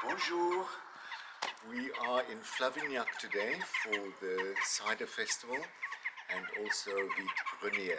Bonjour. We are in Flavignac today for the cider festival and also the grenier.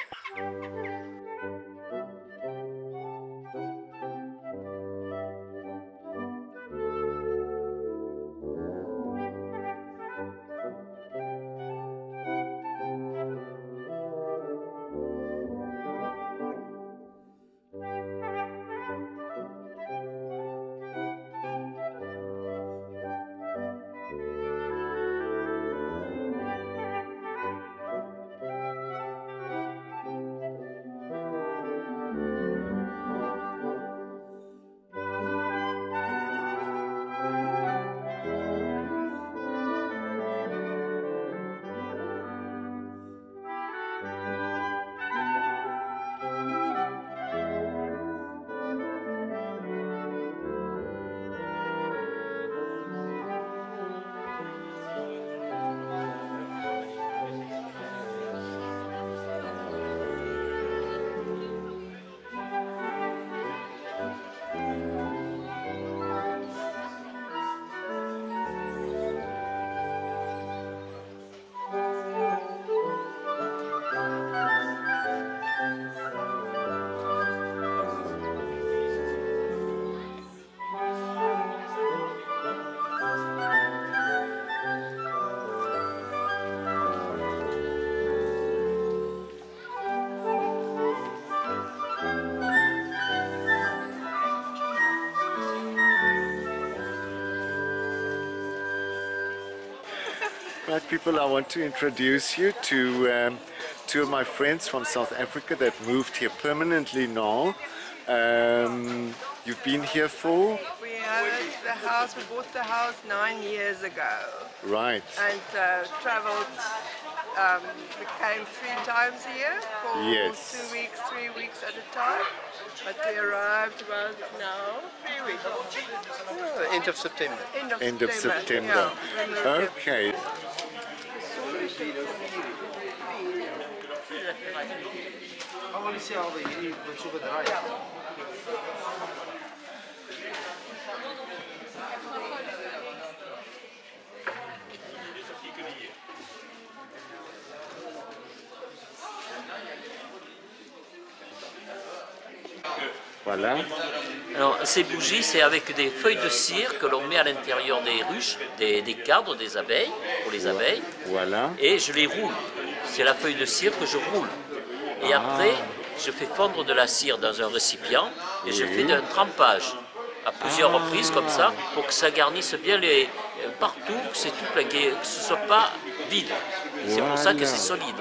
Right, people, I want to introduce you to two of my friends from South Africa that moved here permanently now. You've been here for? We bought the house 9 years ago. Right. And travelled, we came 3 times a year for 2 weeks, 3 weeks at a time. But we arrived about now 3 weeks. Oh, end of September. End of September. Yeah, okay. Voilà. Alors, ces bougies, c'est avec des feuilles de cire que l'on met à l'intérieur des ruches, des cadres, des abeilles, pour les abeilles. Voilà. Et je les roule. C'est la feuille de cire que je roule. Et après, je fais fondre de la cire dans un récipient et je fais un trempage à plusieurs reprises comme ça pour que ça garnisse bien partout, que c'est tout plaqué, que ce ne soit pas vide. C'est pour ça que c'est solide.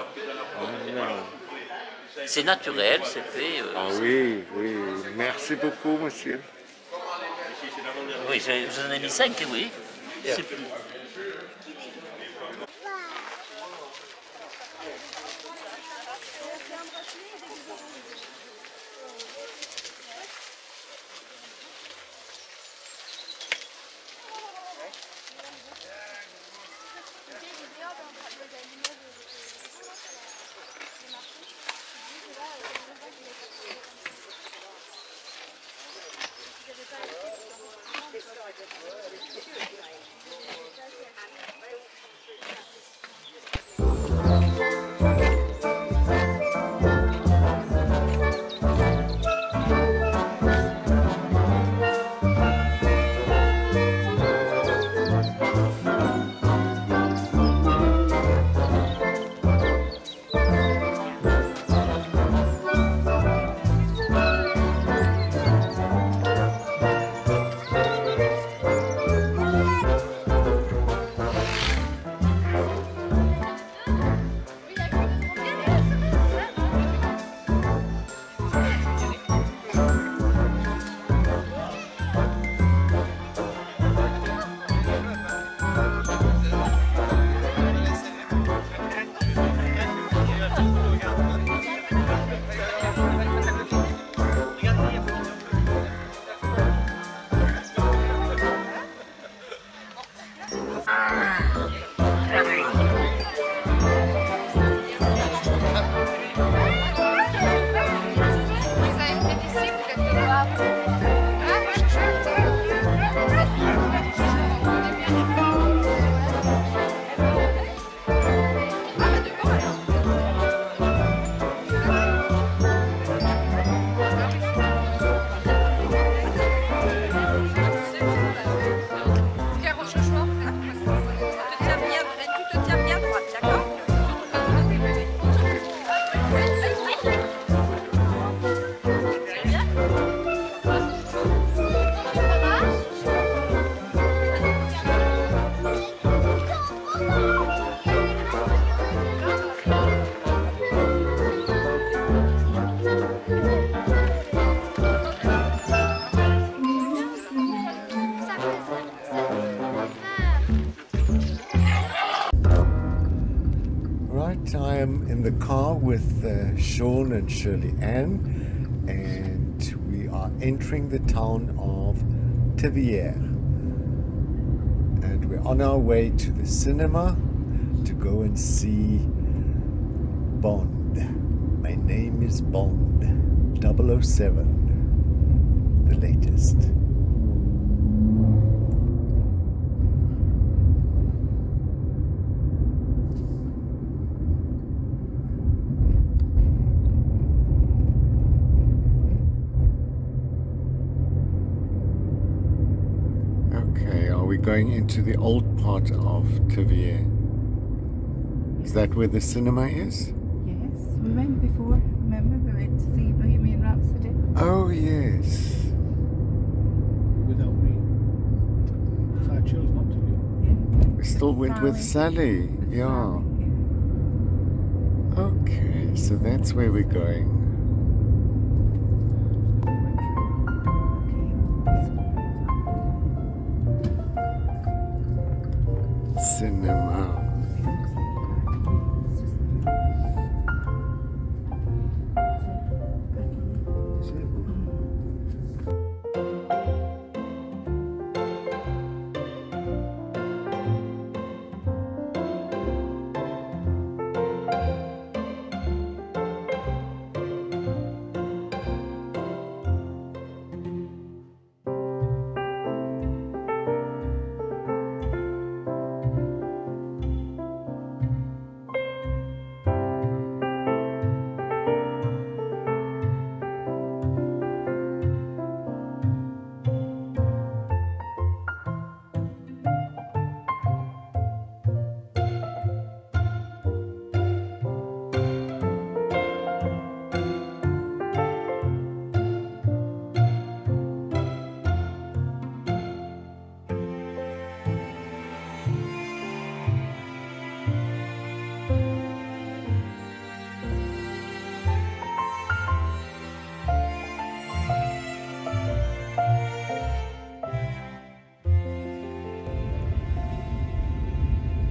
C'est naturel, c'est fait. Oui, oui. Merci beaucoup, monsieur. Oui, j'en ai mis 5, oui. Yeah. the car with Sean and Shirley Ann, and we are entering the town of Tivier. And we're on our way to the cinema to go and see Bond. My name is Bond, 007, the latest. Okay, are we going into the old part of Tivier? Is that where the cinema is? Yes, we went before. Remember, we went to see Bohemian Rhapsody. Oh yes. Without me. So I chose not to go. Yeah. We still went with Sally. With Yeah. Sally, Okay, so that's where we're going. Cinema.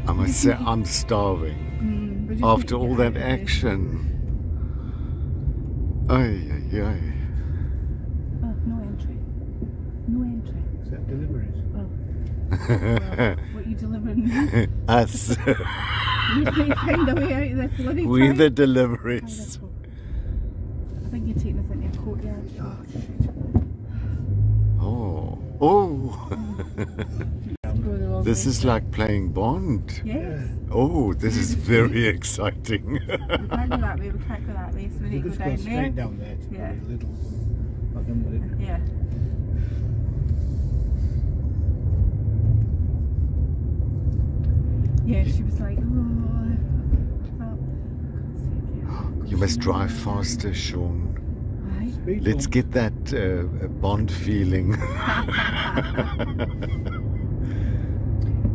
I must say, I'm starving after all that action. Ay, ay, ay. Oh, no entry. No entry. Except deliveries. Oh. Well, what you delivering? Us. You find a way out of this bloody We town. the deliveries. I think you're taking us into a courtyard. Oh. Oh. This is like playing Bond. Yes. Oh, this is very exciting. We can't go that way, we can't go that way, so we need You to just go go down there. straight down there to Yeah. the little wagon with it. Yeah. Yeah, she was like, oh, You must drive faster, Sean. right. Speed Let's bump. get that Bond feeling.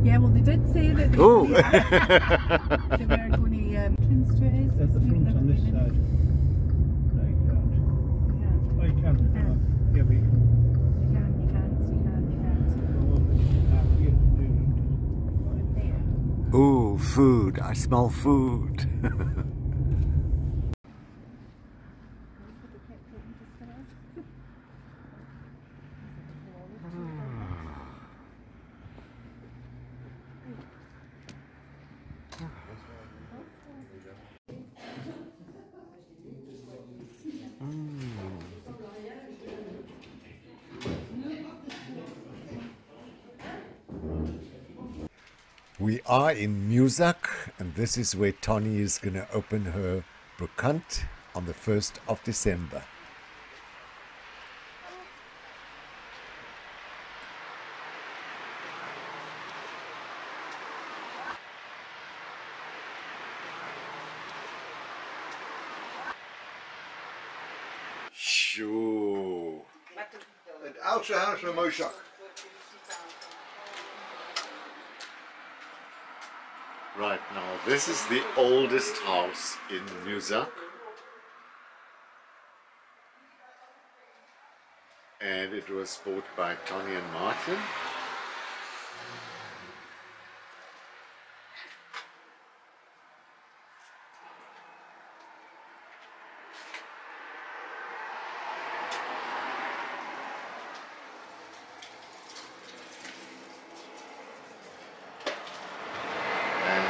Yeah, well, they did say that they, Oh! they were going to entrance to it. Is There's the front on this side. No, you can't. Yeah. Oh, you can. Yeah. Yeah, but you can. You can't. Go over here to do Oh, food. I smell food. We are in Beeswax, and this is where Tony is going to open her brokant on the 1st of December. Sure. Het oudste huis van Beeswax. Right, now this is the oldest house in Beeswax. And it was bought by Tony and Martin.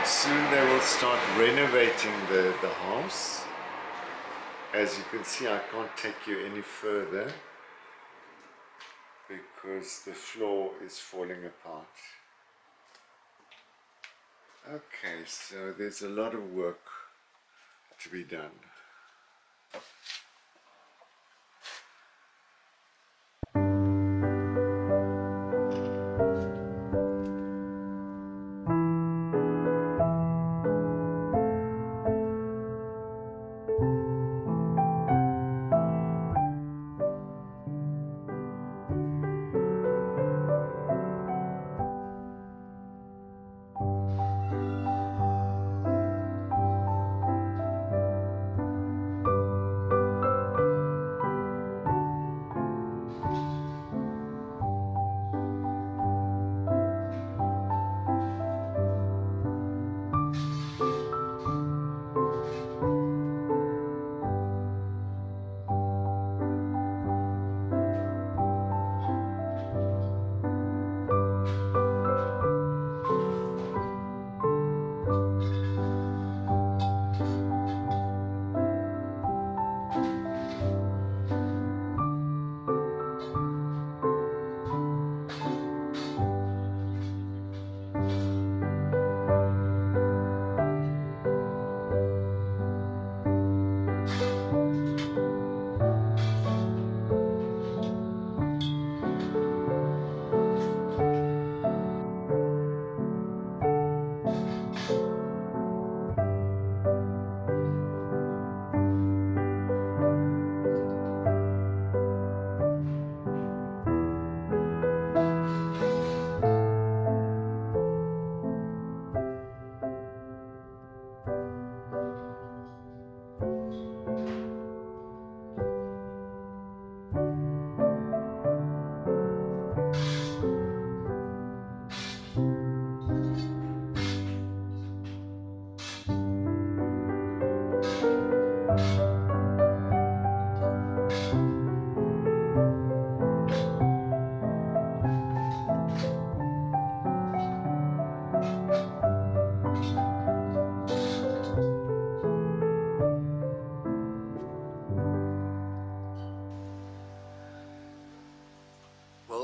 soon they will start renovating the house. As you can see, I can't take you any further because the floor is falling apart. Okay, so there's a lot of work to be done.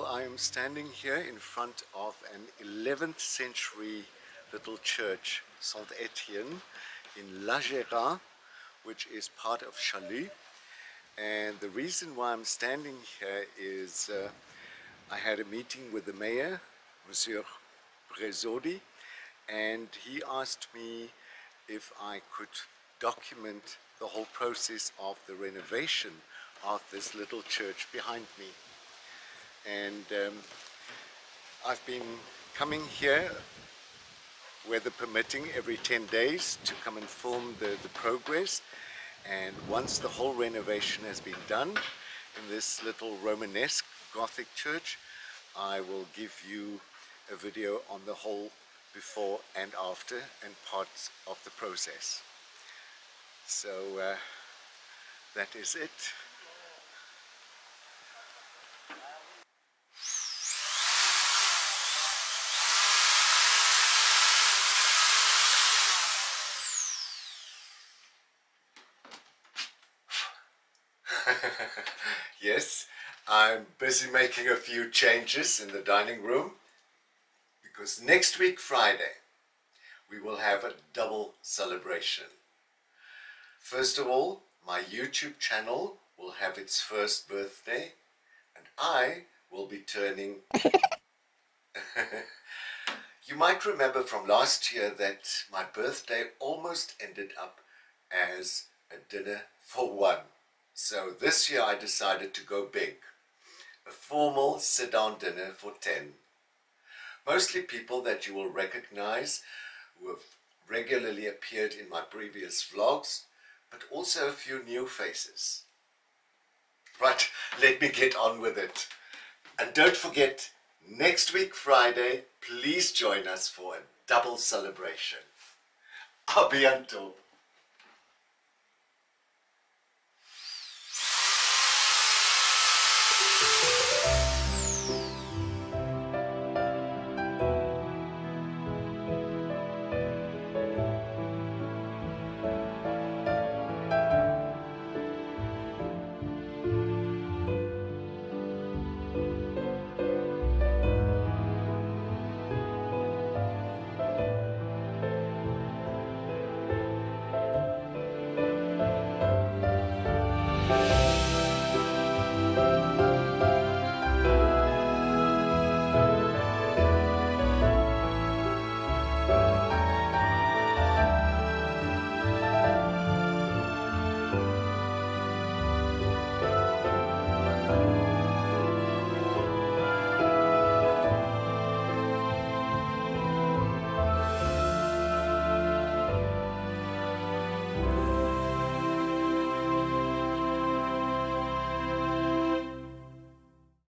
I'm standing here in front of an 11th century little church, Saint Etienne, in La Gera, which is part of Chalut. And the reason why I'm standing here is I had a meeting with the mayor, Monsieur Brezodi, and he asked me if I could document the whole process of the renovation of this little church behind me. And I've been coming here, weather permitting, every 10 days to come and film the progress. And once the whole renovation has been done in this little Romanesque Gothic church, I will give you a video on the whole before and after and parts of the process. So that is it. Yes, I'm busy making a few changes in the dining room because next week Friday we will have a double celebration. First of all, my YouTube channel will have its first birthday and I will be turning... You might remember from last year that my birthday almost ended up as a dinner for one. So this year I decided to go big. A formal sit-down dinner for 10. Mostly people that you will recognize who have regularly appeared in my previous vlogs, but also a few new faces. Right, let me get on with it. And don't forget, next week Friday, please join us for a double celebration. À bientôt.